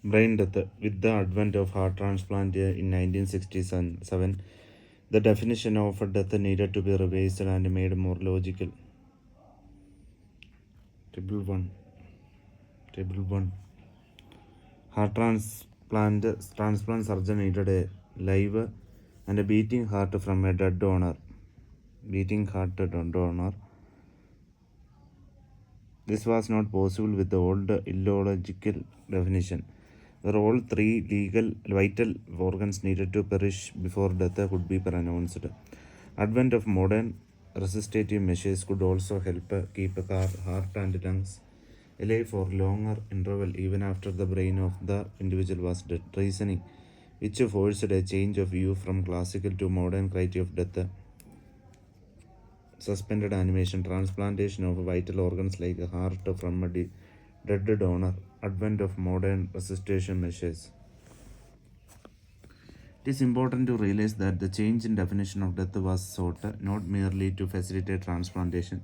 Brain death. With the advent of heart transplant in 1967, the definition of a death needed to be revised and made more logical. Table 1. Table 1. Heart transplant surgeon needed a live and a beating heart from a dead donor. Beating heart donor. This was not possible with the old illogical definition, where all three legal vital organs needed to perish before death could be pronounced. Advent of modern resuscitative measures could also help keep a heart and lungs alive for longer interval even after the brain of the individual was dead. Reasoning, which forced a change of view from classical to modern criteria of death, suspended animation, transplantation of vital organs like a heart from a dead donor, advent of modern resuscitation measures. It is important to realize that the change in definition of death was sought not merely to facilitate transplantation,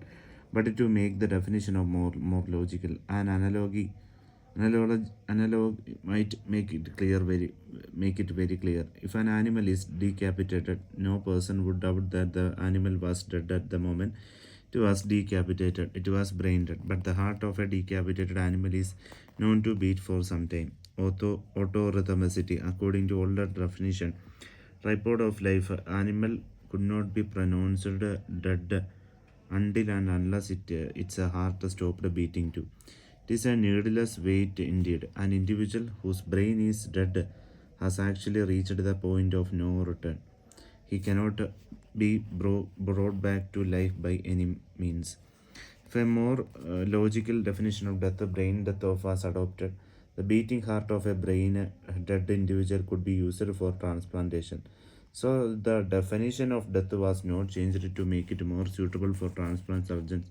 but to make the definition of more logical. An analog might make it very clear. If an animal is decapitated, no person would doubt that the animal was dead at the moment it was decapitated. It was brain dead, but the heart of a decapitated animal is known to beat for some time. Autorhythmicity, according to older definition, tripod of life, animal could not be pronounced dead until and unless its heart stopped beating too. It is a needless wait indeed. An individual whose brain is dead has actually reached the point of no return. He cannot be brought back to life by any means. If a more logical definition of death, brain death was adopted, the beating heart of a brain dead individual could be used for transplantation. So the definition of death was not changed to make it more suitable for transplant surgeons,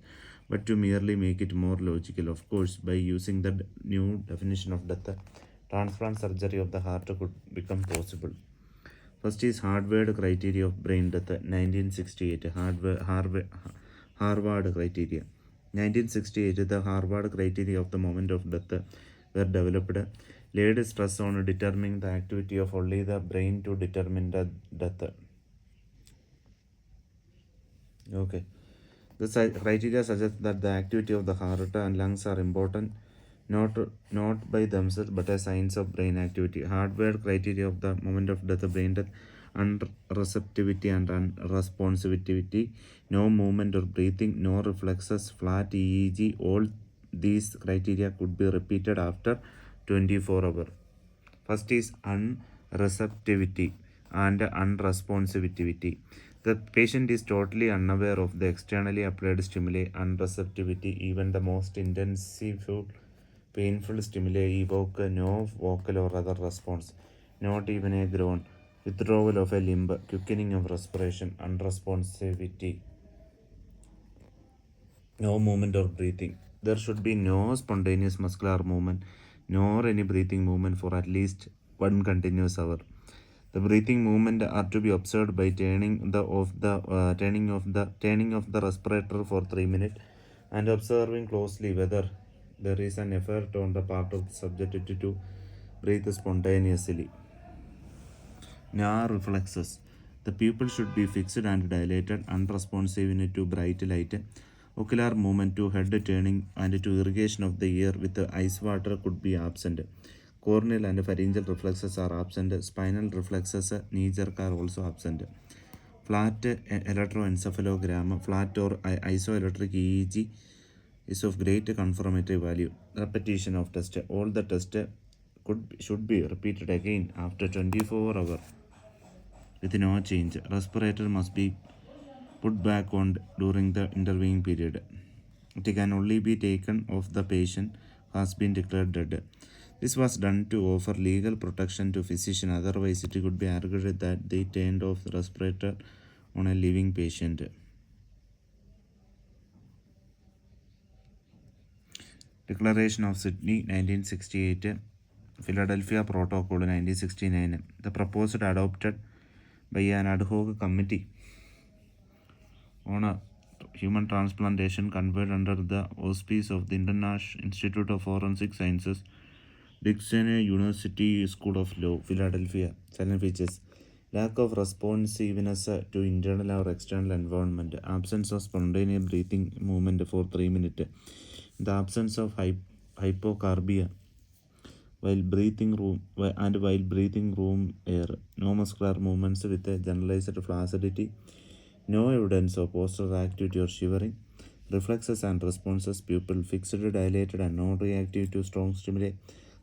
but to merely make it more logical. Of course, by using the new definition of death, transplant surgery of the heart could become possible. First is Harvard criteria of brain death, 1968. Harvard criteria. 1968, the Harvard criteria of the moment of death were developed, laid stress on determining the activity of only the brain to determine the death. Okay. The criteria suggests that the activity of the heart and lungs are important, not by themselves, but as signs of brain activity. Hardware criteria of the moment of death, brain death, unreceptivity and unresponsivity, no movement or breathing, no reflexes, flat EEG. All these criteria could be repeated after 24 hours. First is unreceptivity and unresponsivity. The patient is totally unaware of the externally applied stimuli. Unreceptivity, even the most intensive, painful stimuli evoke no vocal or other response, not even a groan. Withdrawal of a limb, quickening of respiration, unresponsivity, no movement or breathing. There should be no spontaneous muscular movement nor any breathing movement for at least one continuous hour. The breathing movement are to be observed by turning of the respirator for 3 minutes and observing closely whether there is an effort on the part of the subject to breathe spontaneously. Now reflexes. The pupil should be fixed and dilated, unresponsive to bright light. Ocular movement to head turning and to irrigation of the ear with ice water could be absent. Corneal and pharyngeal reflexes are absent. Spinal reflexes, knee jerk are also absent. Flat electroencephalogram, flat or isoelectric EEG is of great confirmatory value. Repetition of test. All the test should be repeated again after 24 hours with no change. Respirator must be put back on during the intervening period. It can only be taken off the patient who has been declared dead. This was done to offer legal protection to physician. Otherwise, it could be argued that they turned off the respirator on a living patient. Declaration of Sydney, 1968. Philadelphia Protocol, 1969. The proposed adopted by an ad hoc committee on a human transplantation conferred under the auspice of the International Institute of Forensic Sciences Dictionary University School of Law, Philadelphia. Silent features: lack of responsiveness to internal or external environment, absence of spontaneous breathing movement for 3 minutes, the absence of hypocarbia while breathing room air, no muscular movements with a generalized flaccidity, no evidence of postural activity or shivering, reflexes and responses, pupil fixed, dilated, and non-reactive to strong stimuli.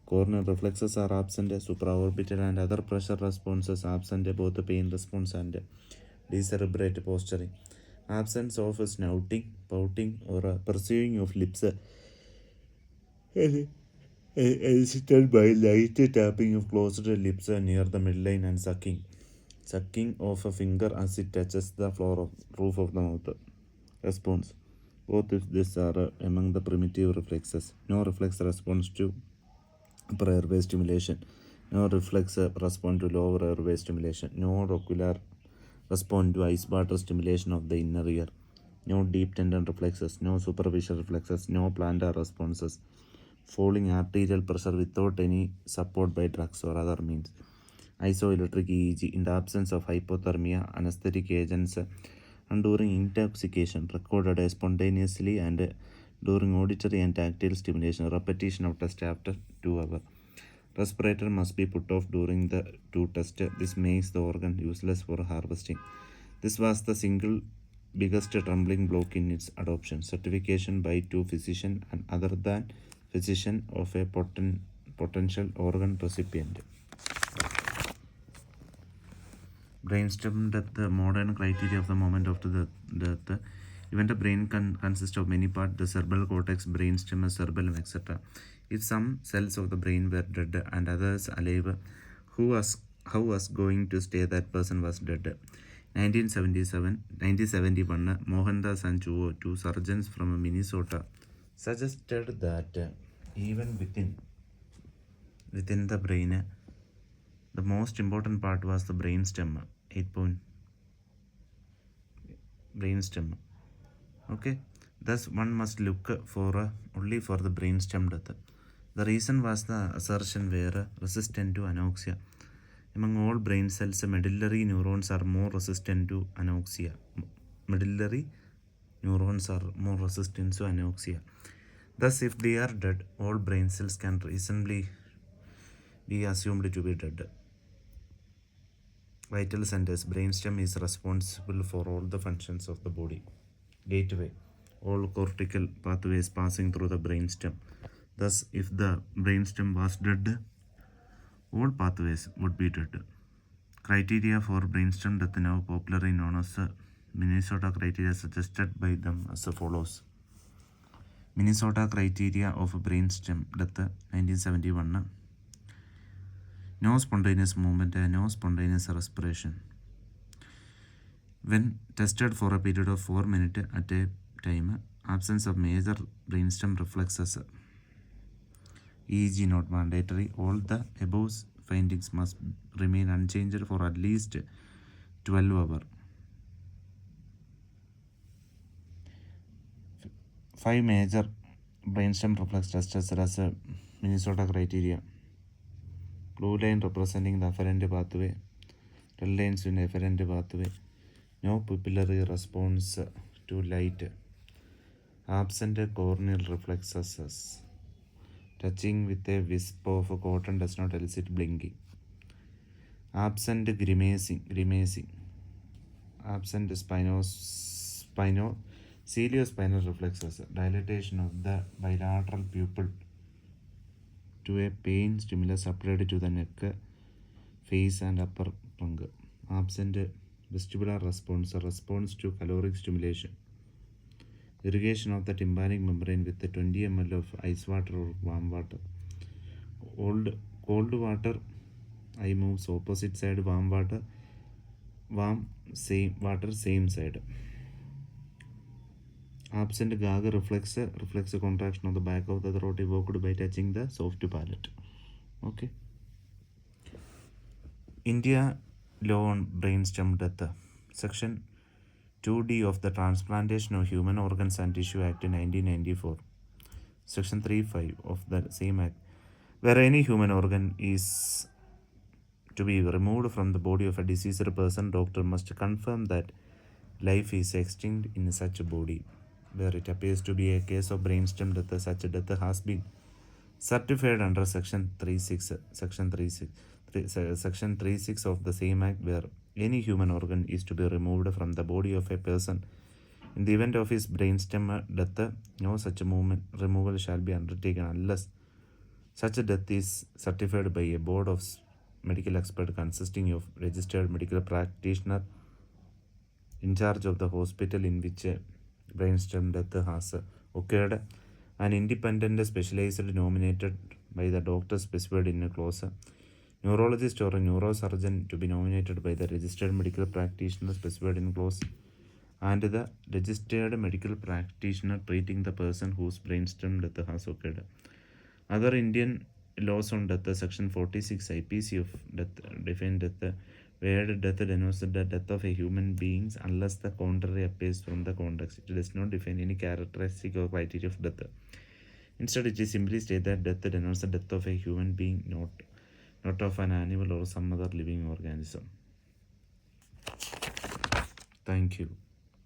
Corneal reflexes are absent, supraorbital and other pressure responses absent, both the pain response and decerebrate posturing. Absence of snouting, pouting, or pursuing of lips, elicited by light tapping of closed lips near the midline and sucking. Sucking of a finger as it touches the floor of roof of the mouth. Response: both of these are among the primitive reflexes. No reflex response to upper airway stimulation. No reflex response to lower airway stimulation. No ocular response to ice water stimulation of the inner ear. No deep tendon reflexes. No superficial reflexes. No plantar responses. Falling arterial pressure without any support by drugs or other means. Isoelectric EEG in the absence of hypothermia, anesthetic agents, and during intoxication recorded spontaneously and during auditory and tactile stimulation. Repetition of test after 2 hours. Respirator must be put off during the 2 test. This makes the organ useless for harvesting. This was the single biggest trembling block in its adoption. Certification by 2 physician and other than physician of a potential organ recipient. Brainstem death, the modern criteria of the moment after the death. Even the brain consists of many parts: the cerebral cortex, brainstem, cerebellum, etc. If some cells of the brain were dead and others alive, how was going to say that person was dead? 1971, Mohandas and two surgeons from Minnesota suggested that even within the brain, the most important part was the brainstem. 8 point brainstem. Okay, thus one must look for only for the brainstem death. The reason was the assertion were resistant to anoxia. Among all brain cells, medullary neurons are more resistant to anoxia. Medullary neurons are more resistant to anoxia. Thus, if they are dead, all brain cells can reasonably be assumed to be dead. Vital centers: brainstem is responsible for all the functions of the body. Gateway: all cortical pathways passing through the brainstem. Thus, if the brainstem was dead, all pathways would be dead. Criteria for brainstem death, now popularly known as Minnesota criteria, suggested by them as follows. Minnesota criteria of brainstem death, 1971. No spontaneous movement and no spontaneous respiration. When tested for a period of 4 minutes at a time, absence of major brainstem reflexes. EEG not mandatory. All the above findings must remain unchanged for at least 12 hours. 5 major brainstem reflex tests as a Minnesota criteria. Blue line representing the afferent pathway, red lines in afferent pathway, no pupillary response to light, absent corneal reflexes, touching with a wisp of cotton does not elicit blinking, absent grimacing, absent ciliospinal reflexes, dilatation of the bilateral pupil to a pain stimulus applied to the neck, face and upper tongue, absent vestibular response to caloric stimulation, irrigation of the tympanic membrane with 20 ml of ice water or warm water, cold water, eye moves opposite side, warm water same side, absent gag reflex contraction of the back of the throat evoked by touching the soft palate. Okay. India law on brainstem death, section 2D of the Transplantation of Human Organs and Tissue Act 1994, section 3.5 of the same act. where any human organ is to be removed from the body of a deceased person, doctor must confirm that life is extinct in such a body. Where it appears to be a case of brainstem death, such a death has been certified under Section 36, Section 36 of the same Act, where any human organ is to be removed from the body of a person. In the event of his brainstem death, no such removal shall be undertaken unless such a death is certified by a board of medical expert consisting of registered medical practitioner in charge of the hospital in which a brainstem death has occurred, an independent specialist nominated by the doctor specified in a clause, neurologist or a neurosurgeon to be nominated by the registered medical practitioner specified in clause, and the registered medical practitioner treating the person whose brainstem death has occurred. Other Indian laws on death, Section 46 IPC of death define death, where death denotes the death of a human being unless the contrary appears from the context. It does not define any characteristic or criteria of death. Instead, it is simply state that death denotes the death of a human being, not of an animal or some other living organism. Thank you.